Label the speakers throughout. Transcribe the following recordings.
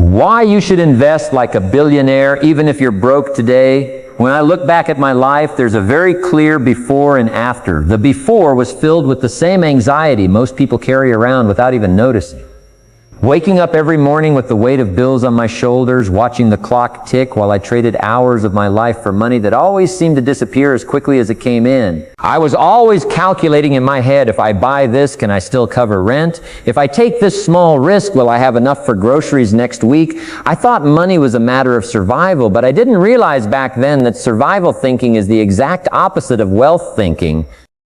Speaker 1: Why you should invest like a billionaire even if you're broke today. When I look back at my life, there's a very clear before and after. The before was filled with the same anxiety most people carry around without even noticing. Waking up every morning with the weight of bills on my shoulders, watching the clock tick while I traded hours of my life for money that always seemed to disappear as quickly as it came in. I was always calculating in my head, if I buy this, can I still cover rent? If I take this small risk, will I have enough for groceries next week? I thought money was a matter of survival, but I didn't realize back then that survival thinking is the exact opposite of wealth thinking.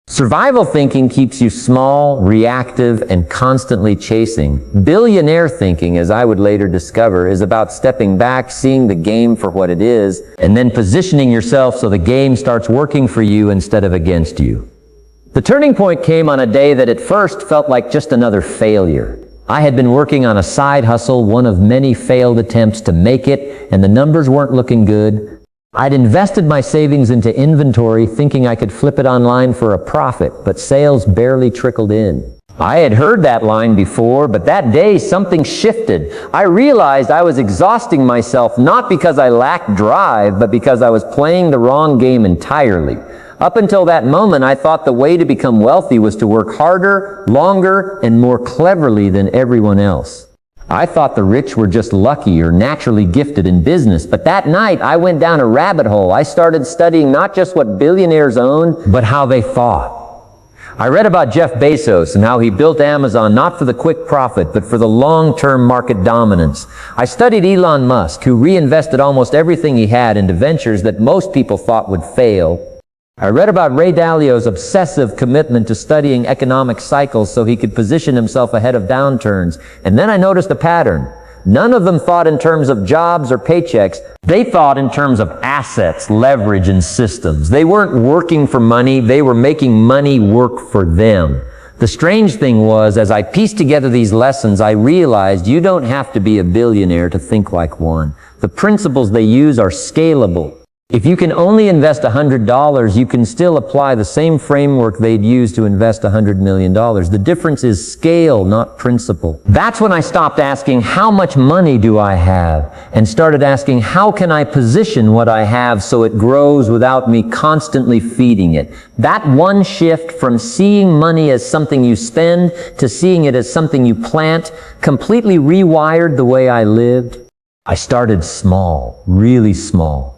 Speaker 1: Survival thinking keeps you small, reactive, and constantly chasing. Billionaire thinking, as I would later discover, is about stepping back, seeing the game for what it is, and then positioning yourself so the game starts working for you instead of against you. The turning point came on a day that at first felt like just another failure. I had been working on a side hustle, one of many failed attempts to make it, and the numbers weren't looking good. I'd invested my savings into inventory thinking I could flip it online for a profit, but sales barely trickled in. I had heard that line before, but that day something shifted. I realized I was exhausting myself not because I lacked drive, but because I was playing the wrong game entirely. Up until that moment, I thought the way to become wealthy was to work harder, longer, and more cleverly than everyone else. I thought the rich were just lucky or naturally gifted in business, but that night I went down a rabbit hole. I started studying not just what billionaires owned, but how they thought. I read about Jeff Bezos and how he built Amazon not for the quick profit, but for the long-term market dominance. I studied Elon Musk, who reinvested almost everything he had into ventures that most people thought would fail. I read about Ray Dalio's obsessive commitment to studying economic cycles so he could position himself ahead of downturns. And then I noticed a pattern. None of them thought in terms of jobs or paychecks. They thought in terms of assets, leverage, and systems. They weren't working for money. They were making money work for them. The strange thing was, as I pieced together these lessons, I realized you don't have to be a billionaire to think like one. The principles they use are scalable. If you can only invest $100, you can still apply the same framework they'd use to invest $100 million. The difference is scale, not principle. That's when I stopped asking, how much money do I have? And started asking, how can I position what I have so it grows without me constantly feeding it? That one shift from seeing money as something you spend to seeing it as something you plant completely rewired the way I lived. I started small, really small.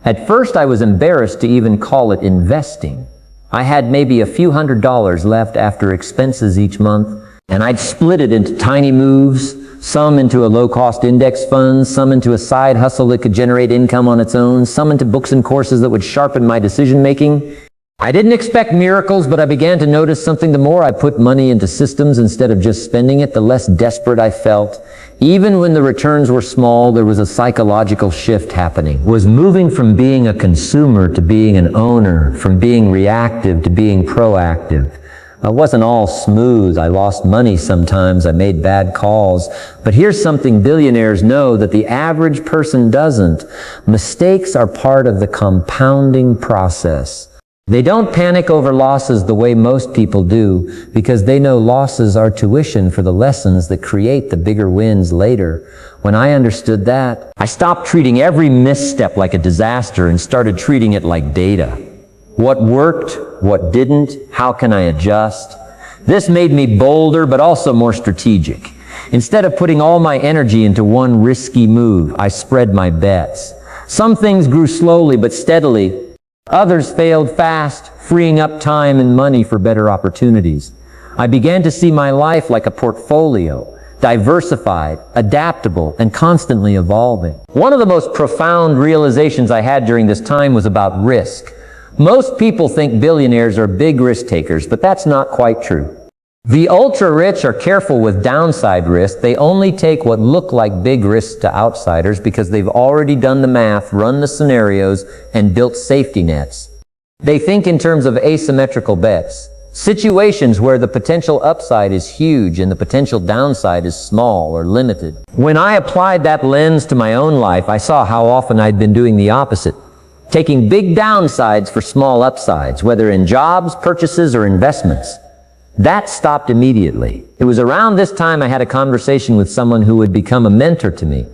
Speaker 1: At first, I was embarrassed to even call it investing. I had maybe a few $100s left after expenses each month, and I'd split it into tiny moves, some into a low-cost index fund, some into a side hustle that could generate income on its own, some into books and courses that would sharpen my decision-making. I didn't expect miracles, but I began to notice something. The more I put money into systems instead of just spending it, the less desperate I felt. Even when the returns were small, there was a psychological shift happening. It was moving from being a consumer to being an owner, from being reactive to being proactive. It wasn't all smooth. I lost money sometimes. I made bad calls. But here's something billionaires know that the average person doesn't. Mistakes are part of the compounding process. They don't panic over losses the way most people do because they know losses are tuition for the lessons that create the bigger wins later. When I understood that, I stopped treating every misstep like a disaster and started treating it like data. What worked? What didn't? How can I adjust? This made me bolder but also more strategic. Instead of putting all my energy into one risky move, I spread my bets. Some things grew slowly but steadily. Others failed fast, freeing up time and money for better opportunities. I began to see my life like a portfolio, diversified, adaptable, and constantly evolving. One of the most profound realizations I had during this time was about risk. Most people think billionaires are big risk takers, but that's not quite true. The ultra-rich are careful with downside risk. They only take what look like big risks to outsiders because they've already done the math, run the scenarios, and built safety nets. They think in terms of asymmetrical bets, situations where the potential upside is huge and the potential downside is small or limited. When I applied that lens to my own life, I saw how often I'd been doing the opposite, taking big downsides for small upsides, whether in jobs, purchases, or investments. That stopped immediately. It was around this time I had a conversation with someone who would become a mentor to me.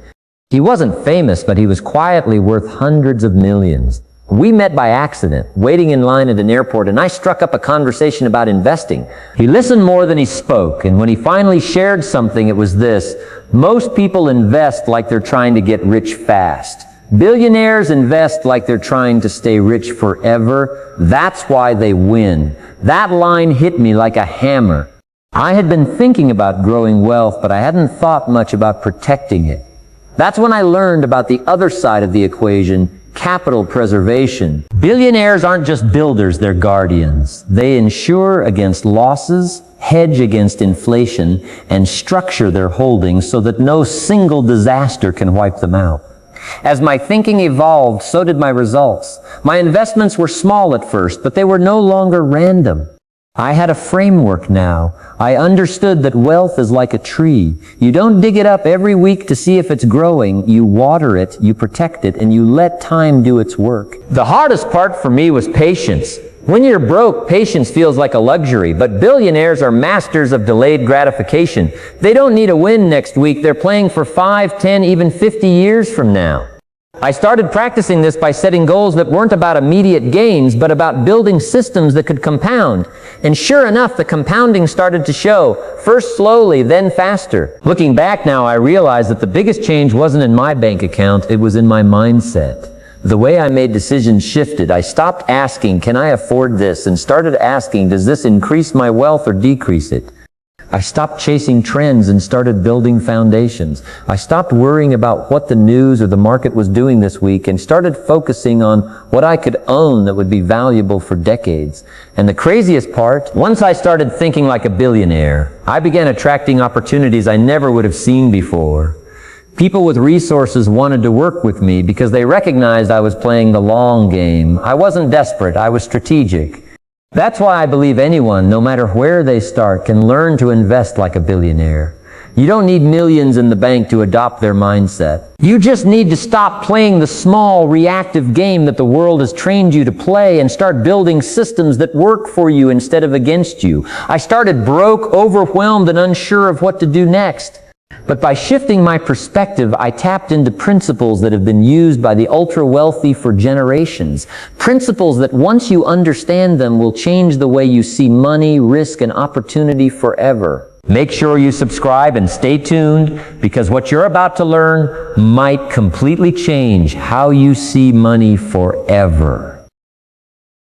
Speaker 1: He wasn't famous, but he was quietly worth hundreds of millions. We met by accident, waiting in line at an airport, and I struck up a conversation about investing. He listened more than he spoke, and when he finally shared something, it was this: most people invest like they're trying to get rich fast. Billionaires invest like they're trying to stay rich forever. That's why they win. That line hit me like a hammer. I had been thinking about growing wealth, but I hadn't thought much about protecting it. That's when I learned about the other side of the equation, capital preservation. Billionaires aren't just builders, they're guardians. They insure against losses, hedge against inflation, and structure their holdings so that no single disaster can wipe them out. As my thinking evolved, so did my results. My investments were small at first, but they were no longer random. I had a framework now. I understood that wealth is like a tree. You don't dig it up every week to see if it's growing. You water it, you protect it, and you let time do its work. The hardest part for me was patience. When you're broke, patience feels like a luxury, but billionaires are masters of delayed gratification. They don't need a win next week. They're playing for 5, 10, even 50 years from now. I started practicing this by setting goals that weren't about immediate gains, but about building systems that could compound. And sure enough, the compounding started to show, first slowly, then faster. Looking back now, I realize that the biggest change wasn't in my bank account, it was in my mindset. The way I made decisions shifted. I stopped asking, can I afford this? And started asking, does this increase my wealth or decrease it? I stopped chasing trends and started building foundations. I stopped worrying about what the news or the market was doing this week and started focusing on what I could own that would be valuable for decades. And the craziest part, once I started thinking like a billionaire, I began attracting opportunities I never would have seen before. People with resources wanted to work with me because they recognized I was playing the long game. I wasn't desperate, I was strategic. That's why I believe anyone, no matter where they start, can learn to invest like a billionaire. You don't need millions in the bank to adopt their mindset. You just need to stop playing the small, reactive game that the world has trained you to play and start building systems that work for you instead of against you. I started broke, overwhelmed, and unsure of what to do next. But by shifting my perspective, I tapped into principles that have been used by the ultra-wealthy for generations. Principles that once you understand them will change the way you see money, risk, and opportunity forever. Make sure you subscribe and stay tuned, because what you're about to learn might completely change how you see money forever.